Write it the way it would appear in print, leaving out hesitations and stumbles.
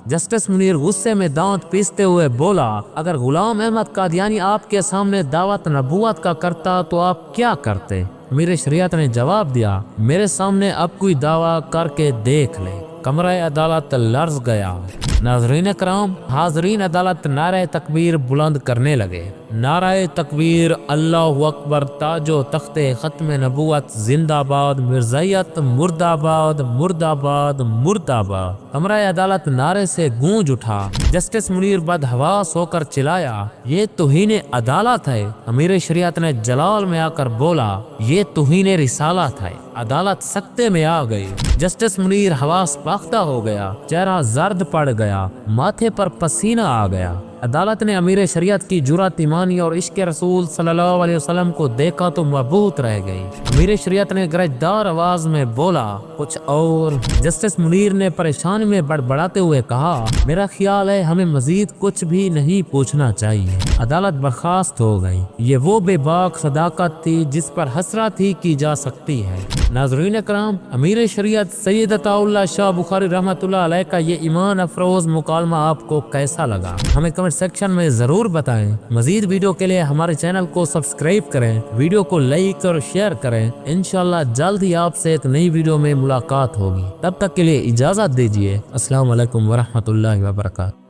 Justice Munir गुस्से में दांत पीसते हुए बोला, अगर गुलाम अहमद कादियानी आपके सामने दावत नबूवत का करता तो आप क्या करते? अमीर शरीयत ने जवाब दिया, मेरे सामने अब कोई दावा करके देख ले। कमरा अदालत लर्ज गया। नाज़रीन कराम, हाज़रीन अदालत नारे तकबीर बुलंद करने लगे। नारे तकबीर, अल्लाहु अकबर, ताजो तख्ते खत्म नबूवत जिंदाबाद, मिर्ज़ायत मुर्दाबाद मुर्दाबाद मुर्दाबाद। कमरा अदालत नारे से गूंज उठा। जस्टिस मुनीर बदहवास होकर चिल्लाया, ये तौहीन अदालत है। अमीर शरीयत ने जलाल में आकर बोला, ये तौहीन रिसालत है। अदालत सख्ते में आ गई। जस्टिस मुनीर हवास पाख्ता हो गया, चेहरा जर्द पड़ गया, माथे पर पसीना आ गया। अदालत ने अमीर शरीयत की जुर्रत, ईमानी और इश्क रसूल सल्लल्लाहु अलैहि वसल्लम को देखा तो मबहूत रह गई। अमीर शरीयत ने गरजदार आवाज में बोला, कुछ और? जस्टिस मुनीर ने परेशानी में बड़बड़ाते हुए कहा, मेरा ख्याल है हमें मजीद कुछ भी नहीं पूछना चाहिए। अदालत बर्खास्त हो गई। ये वो बेबाक सदाकत थी जिस पर हसरत ही की जा सकती है। नाज़रीन कराम, अमीर शरीयत सैयद अताउल्लाह शाह बुखारी रहमतुल्लाह अलैह का ये ईमान अफरोज मुकालमा आपको कैसा लगा? हमें कमेंट सेक्शन में जरूर बताएं। मजीद वीडियो के लिए हमारे चैनल को सब्सक्राइब करें, वीडियो को लाइक और शेयर करें। इंशाल्लाह जल्द ही आपसे एक नई वीडियो में मुलाकात होगी। तब तक के लिए इजाजत दीजिए। अस्सलाम वालेकुम वरहमतुल्लाहि वबरकातुहू।